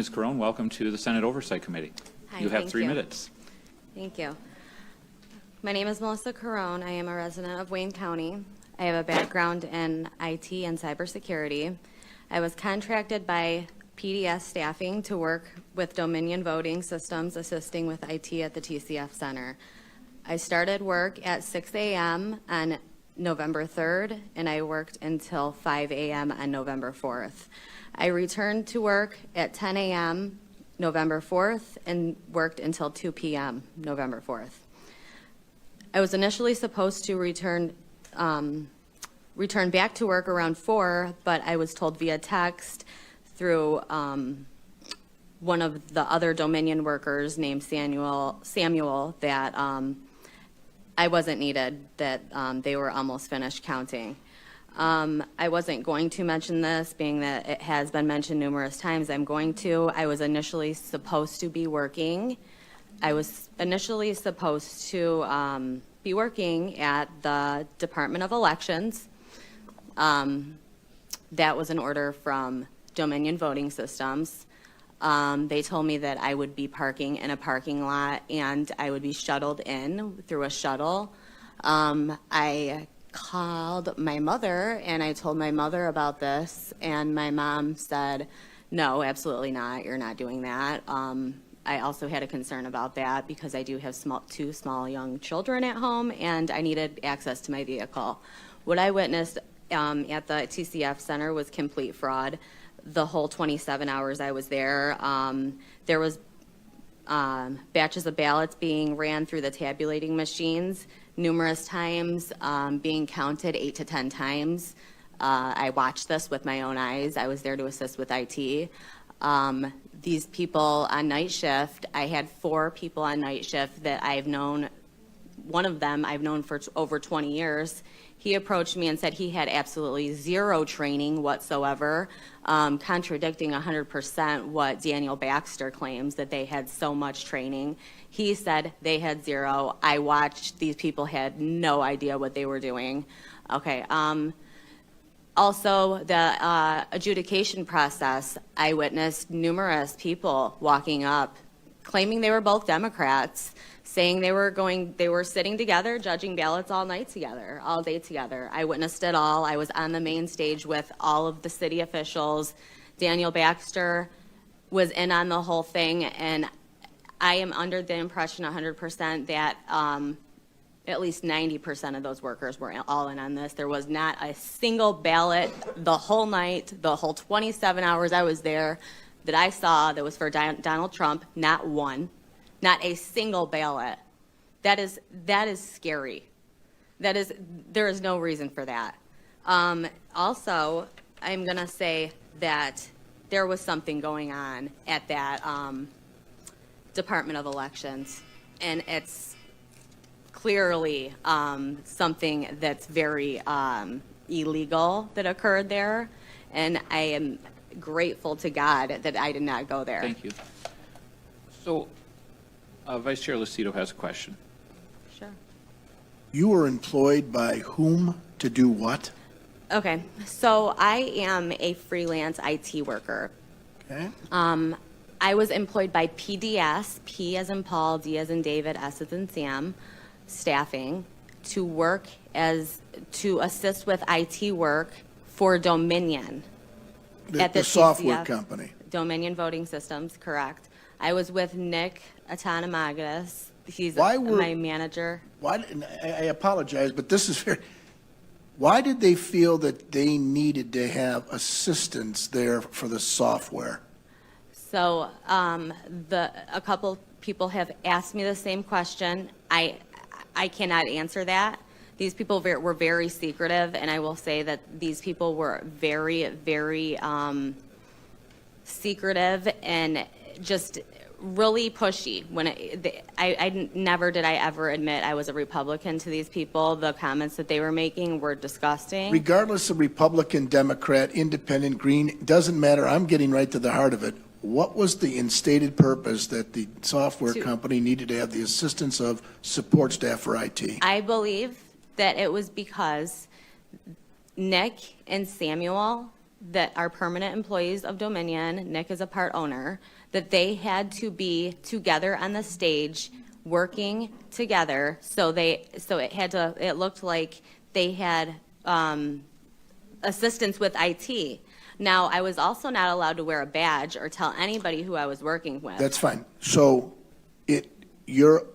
Ms. Carone, welcome to the Senate Oversight Committee. Hi, you have thank 3 you. minutes. Thank you. My name is Melissa Carone. I am a resident of Wayne County. I have a background in IT and cybersecurity. I was contracted by PDS staffing to work with Dominion Voting Systems, assisting with IT at the TCF Centre. I started work at 6 a.m. on November 3rd, and I worked until 5 a.m. on November 4th. I returned to work at 10 a.m. November 4th and worked until 2 p.m. November 4th. I was initially supposed to return back to work around 4, but I was told via text through one of the other Dominion workers named Samuel that I wasn't needed, that they were almost finished counting. I wasn't going to mention this, being that it has been mentioned numerous times. I'm going to. I was initially supposed to be working. I was initially supposed to be working at the Department of Elections. That was an order from Dominion Voting Systems. They told me that I would be parking in a parking lot and I would be shuttled in through a shuttle. I called my mother and I told my mother about this, and my mom said, no, absolutely not, you're not doing that. I also had a concern about that because I do have two small young children at home and I needed access to my vehicle. What I witnessed at the TCF Center was complete fraud. The whole 27 hours I was there, there was batches of ballots being ran through the tabulating machines numerous times, being counted 8 to 10 times. I watched this with my own eyes. I was there to assist with IT. These people on night shift, I had 4 people on night shift that I've known. One of them I've known for over 20 years. He approached me and said he had absolutely zero training whatsoever, contradicting 100% what Daniel Baxter claims, that they had so much training. He said they had zero. I watched. These people had no idea what they were doing. Okay. Also, the adjudication process, I witnessed numerous people walking up, claiming they were both Democrats, saying they were sitting together, judging ballots all night together, all day together. I witnessed it all. I was on the main stage with all of the city officials. Daniel Baxter was in on the whole thing, and I am under the impression 100% that at least 90% of those workers were all in on this. There was not a single ballot the whole night, the whole 27 hours I was there, that I saw that was for Donald Trump. Not one. Not a single ballot. That is scary. There is no reason for that. Also, I'm going to say that there was something going on at that Department of Elections, and it's clearly something that's very illegal that occurred there, and I am grateful to God that I did not go there. Thank you. So, Vice Chair Lucido has a question. Sure. You were employed by whom to do what? Okay, so I am a freelance IT worker. Okay. I was employed by PDS, P as in Paul, D as in David, S as in Sam, staffing, to assist with IT work for Dominion. At The software TCF, company. Dominion Voting Systems, correct. I was with Nick Atanamagis. He's my manager. I apologize, but this is very. Why did they feel that they needed to have assistance there for the software? So a couple people have asked me the same question. I cannot answer that. These people were very secretive, and I will say that these people were very, very secretive and just really pushy. Never did I ever admit I was a Republican to these people. The comments that they were making were disgusting. Regardless of Republican, Democrat, Independent, Green, doesn't matter. I'm getting right to the heart of it. What was the instated purpose that the software company needed to have the assistance of support staff for IT? I believe that it was because Nick and Samuel that are permanent employees of Dominion, Nick is a part owner, that they had to be together on the stage, working together, so it looked like they had assistance with IT. Now, I was also not allowed to wear a badge or tell anybody who I was working with. That's fine. So your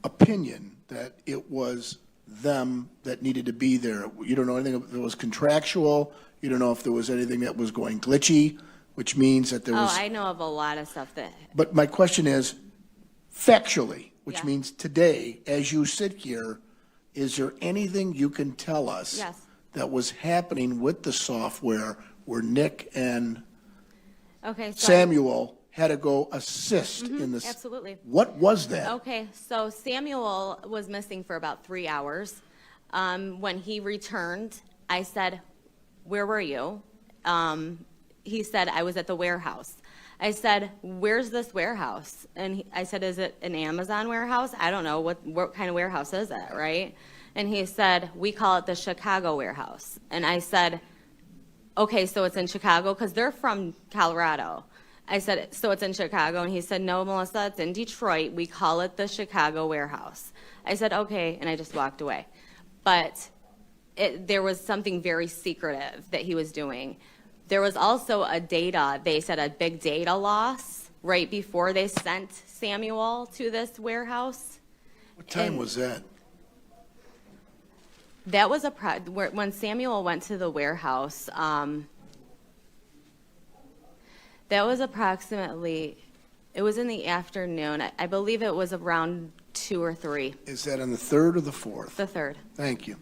opinion that it was them that needed to be there, you don't know anything if it was contractual, you don't know if there was anything that was going glitchy, which means that there was. Oh, I know of a lot of stuff that. But my question is, factually, which Yeah. means today, as you sit here, is there anything you can tell us Yes. that was happening with the software where Nick and Okay. So Samuel had to go assist in this? absolutely. What was that? Okay, so Samuel was missing for about 3 hours. When he returned, I said, "Where were you?" He said, "I was at the warehouse." I said, "Where's this warehouse?" And I said, "Is it an Amazon warehouse? I don't know. What kind of warehouse is it, right?" And he said, "We call it the Chicago warehouse." And I said, "Okay, so it's in Chicago?" Because they're from Colorado. I said, "So it's in Chicago?" And he said, "No, Melissa, it's in Detroit. We call it the Chicago warehouse." I said, "Okay," and I just walked away. But there was something very secretive that he was doing. There was also they said a big data loss right before they sent Samuel to this warehouse. What time And- was that? That was when Samuel went to the warehouse, that was approximately, it was in the afternoon. I believe it was around 2 or 3, Is that on the 3rd or the 4th? the 3rd. Thank you.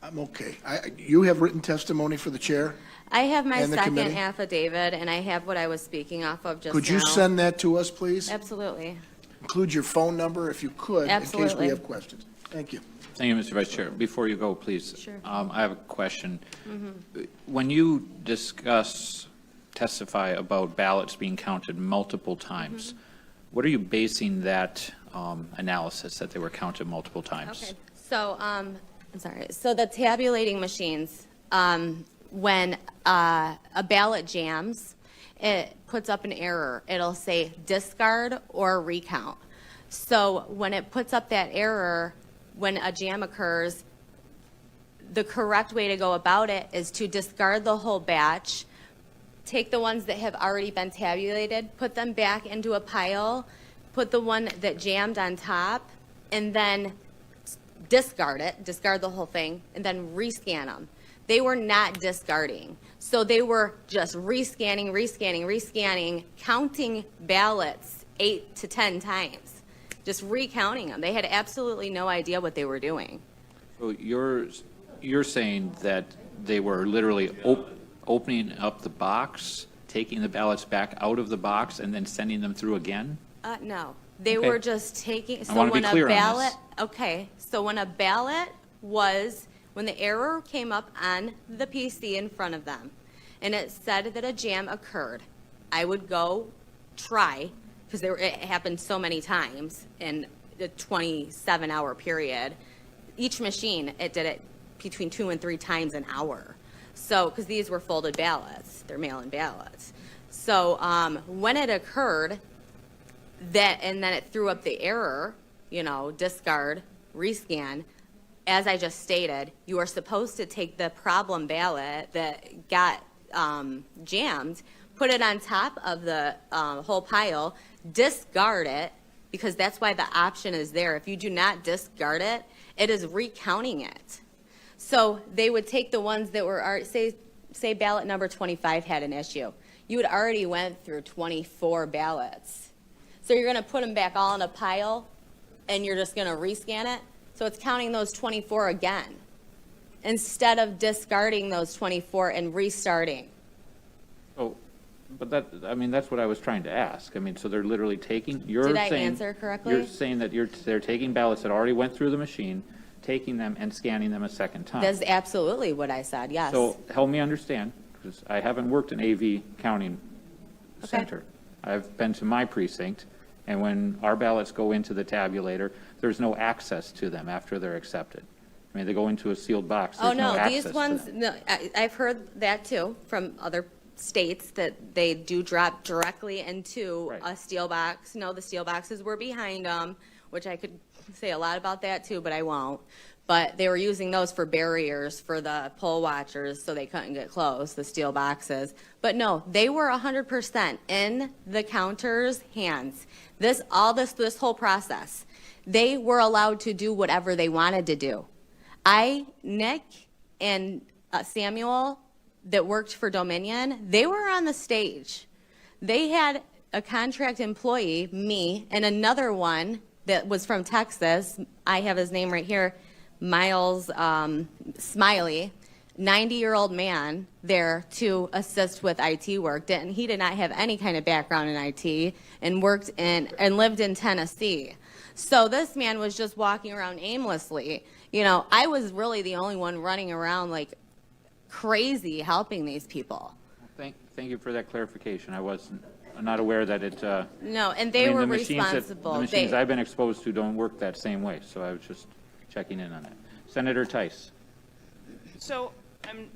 I'm okay. You have written testimony for the chair? I have my And the second committee? affidavit, and I have what I was speaking off of just now. Could you send that to us, please? Absolutely. Include your phone number if you could, in case we Absolutely. have questions. Thank you. Thank you, Mr. Vice Chair. Before you go, please. Sure. I have a question. When you testify about ballots being counted multiple times, what are you basing that analysis that they were counted multiple times? Okay, so, I'm sorry, so the tabulating machines, when a ballot jams, it puts up an error. It'll say discard or recount. So when it puts up that error, when a jam occurs, the correct way to go about it is to discard the whole batch, take the ones that have already been tabulated, put them back into a pile, put the one that jammed on top, and then discard the whole thing, and then rescan them. They were not discarding. So they were just rescanning, counting ballots 8 to 10 times, just recounting them. They had absolutely no idea what they were doing. So you're saying that they were literally opening up the box, taking the ballots back out of the box, and then sending them through again? No, they Okay. were just taking, so wanna be when a clear on this. ballot, okay, so when a ballot when the error came up on the PC in front of them, and it said that a jam occurred, I would go try, because it happened so many times in a 27-hour period. Each machine, it did it between 2 and 3 times an hour. So, because these were folded ballots, they're mail-in ballots. So when it occurred, and then it threw up the error, discard, rescan, as I just stated, you are supposed to take the problem ballot that got jammed, put it on top of the whole pile, discard it, because that's why the option is there. If you do not discard it, it is recounting it. So they would take the ones that were, say ballot number 25 had an issue. You had already went through 24 ballots. So you're going to put them back all in a pile, and you're just going to rescan it. So it's counting those 24 again, instead of discarding those 24 and restarting. Oh, but that's what I was trying to ask. So they're literally taking, Did I answer correctly? You're saying that they're taking ballots that already went through the machine, taking them and scanning them a second time. That's absolutely what I said, yes. So help me understand, because I haven't worked in AV counting Okay. center. I've been to my precinct, and when our ballots go into the tabulator, there's no access to them after they're accepted. I mean, they go into a sealed box. Oh, There's no no, access these to ones, them. no, I've heard that too from other states that they do drop directly into Right. a steel box. No, the steel boxes were behind them, which I could say a lot about that too, but I won't. But they were using those for barriers for the poll watchers so they couldn't get close, the steel boxes. But no, they were 100% in the counter's hands. This whole process, they were allowed to do whatever they wanted to do. Nick and Samuel that worked for Dominion, they were on the stage. They had a contract employee, me, and another one that was from Texas. I have his name right here, Miles Smiley, 90-year-old man there to assist with IT work. He did not have any kind of background in IT and worked in and lived in Tennessee. So this man was just walking around aimlessly. You know, I was really the only one running around like crazy helping these people. Thank you for that clarification. I'm not aware that it, No, and I they mean, were the machines responsible. The machines I've been exposed to don't work that same way, so I was just checking in on that. Senator Tice. So I'm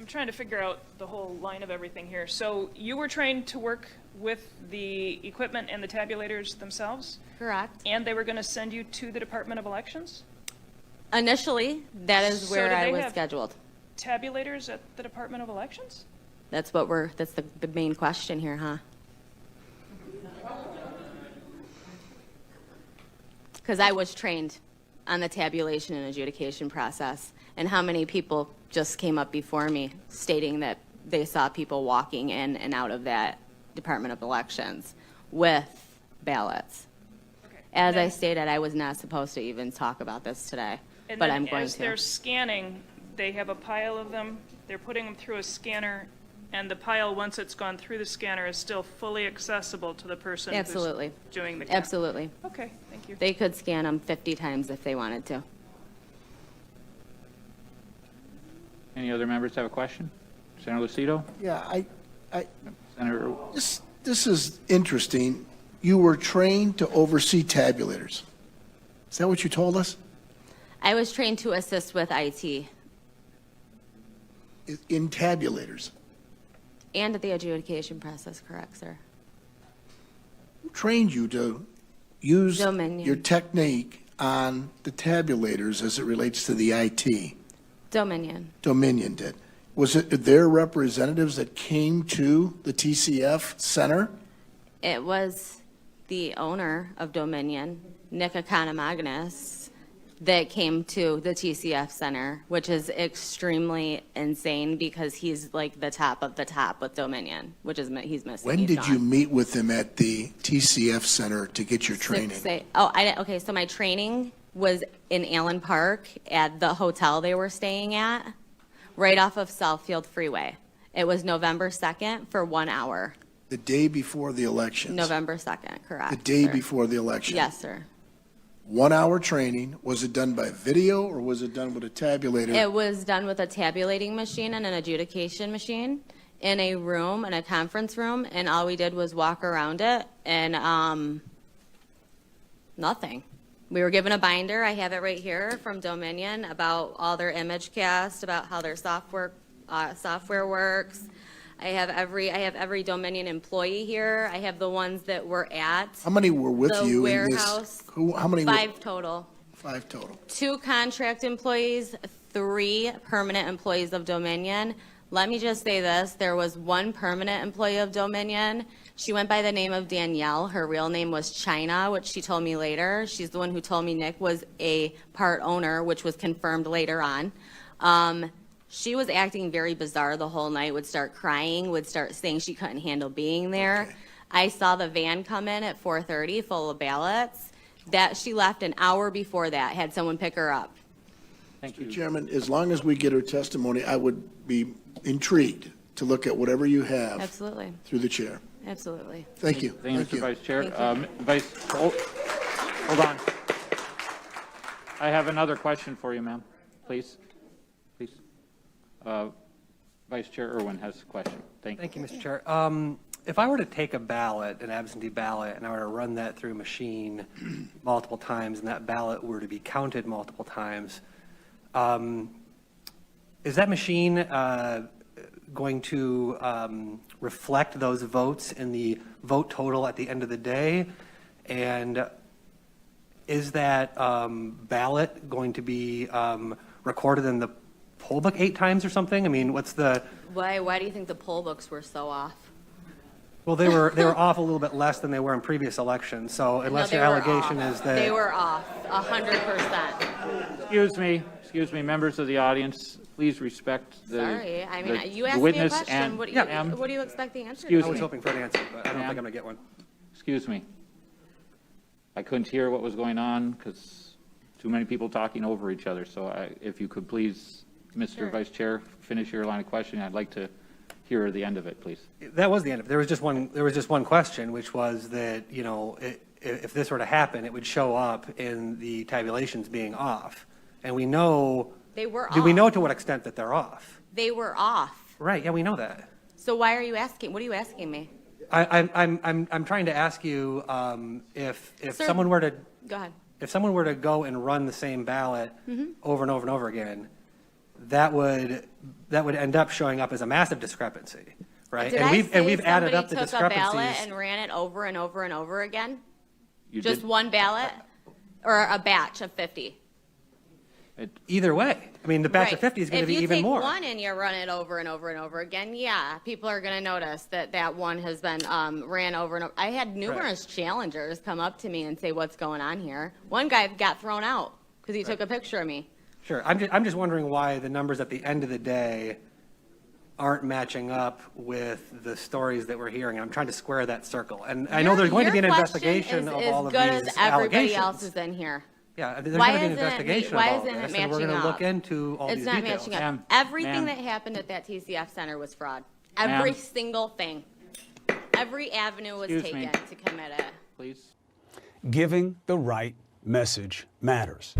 trying to figure out the whole line of everything here. So you were trained to work with the equipment and the tabulators themselves, Correct. and they were going to send you to the Department of Elections? Initially, that is So where do I they was have- scheduled. Tabulators at the Department of Elections? That's the main question here, huh? Because I was trained on the tabulation and adjudication process, and how many people just came up before me stating that they saw people walking in and out of that Department of Elections with ballots. Okay. As And I then- stated, I was not supposed to even talk about this today, and but then I'm going as to. they're scanning, they have a pile of them, they're putting them through a scanner, and the pile, once it's gone through the scanner, is still fully accessible to the person Absolutely. who's doing the count? Absolutely. Okay, thank you. They could scan them 50 times if they wanted to. Any other members have a question? Senator Lucido? Yeah, Senator, this is interesting. You were trained to oversee tabulators. Is that what you told us? I was trained to assist with IT In tabulators. and the adjudication process, correct, sir? Who trained you to use Dominion. your technique on the tabulators as it relates to the IT? Dominion. Dominion did. Was it their representatives that came to the TCF Center? It was the owner of Dominion, Nick Economagnis, that came to the TCF Center, which is extremely insane because he's like the top of the top with Dominion, which is, he's missing. When He's did you gone. meet with them at the TCF Center to get your training? Okay, so my training was in Allen Park at the hotel they were staying at, right off of Southfield Freeway. It was November 2nd for 1 hour. The day before the elections? November 2nd, correct. The day sir. before the election? Yes, sir. 1 hour training. Was it done by video or was it done with a tabulator? It was done with a tabulating machine and an adjudication machine in a room, in a conference room, and all we did was walk around it and nothing. We were given a binder, I have it right here, from Dominion about all their image cast, about how their software works. I have every Dominion employee here. I have the ones that were at How many were with the you in this? warehouse. How many? 5 total. 5 total. 2 contract employees, 3 permanent employees of Dominion. Let me just say this, there was 1 permanent employee of Dominion. She went by the name of Danielle. Her real name was China, which she told me later. She's the one who told me Nick was a part owner, which was confirmed later on. She was acting very bizarre the whole night, would start crying, would start saying she couldn't handle being there. Okay. I saw the van come in at 4:30 full of ballots. That she left an hour before that, had someone pick her up. thank you. Chairman, as long as we get her testimony, I would be intrigued to look at whatever you have Absolutely, through the chair. absolutely. Thank you. Thank you, Thank Mr. you. Vice Chair. Thank Hold on. I have another question for you, ma'am. Please. Please. Vice Chair Irwin has a question. Thank you. Thank you, Mr. Chair. If I were to take a ballot, an absentee ballot, and I were to run that through a machine multiple times, and that ballot were to be counted multiple times, Is that machine going to reflect those votes in the vote total at the end of the day? And is that ballot going to be recorded in the poll book 8 times or something? I mean, what's the... Why do you think the poll books were so off? Well, they were off a little bit less than they were in previous elections, so unless No, your they were allegation off. is that... They were off, 100%. Excuse me, members of the audience, please respect the Sorry, I mean, the- you the asked me a witness question. and- What do Ma'am, you expect the answer to Excuse I be? was hoping for an answer, but I don't think Ma'am. I'm going to get one. Excuse me. I couldn't hear what was going on because too many people talking over each other. So if you could please, Mr. Sure. Vice Chair, finish your line of questioning. I'd like to hear the end of it, please. That was the end of it. There was just one question, which was that, you know, if this were to happen, it would show up in the tabulations being off. And we know... They were Do we off. know to what extent that they're off? They were off. Right, yeah, we know that. So why are you asking? What are you asking me? I'm trying to ask you if Sir, someone were to... Go ahead. If someone were to go and run the same ballot Mm-hmm. over and over and over again, that would end up showing up as a massive discrepancy, right? Did and I we've say and we've added up the somebody took a ballot discrepancies. and ran it over and over and over again? You Just did- one ballot? Or a batch of 50? Either way, I mean, the batch of Right. 50 is going to be even If you more. take one and you run it over and over and over again, yeah, people are going to notice that that one has been ran over and over. I had numerous challengers come up to me and say, "What's going on here?" One guy got thrown out because he took a picture of me. Sure, I'm just wondering why the numbers at the end of the day aren't matching up with the stories that we're hearing. I'm trying to square that circle, and I know there's going to be an Your question investigation is of all of these as good as everybody allegations. else's in here. Yeah, there's Why going to be an isn't it investigation why of all isn't of it this, and we're matching going to look up? into all It's these not details. matching up. Ma'am, Everything ma'am. that happened at that TCF Center was fraud. Every single thing. Every avenue was Excuse me. taken to commit it. Please. Giving the right message matters.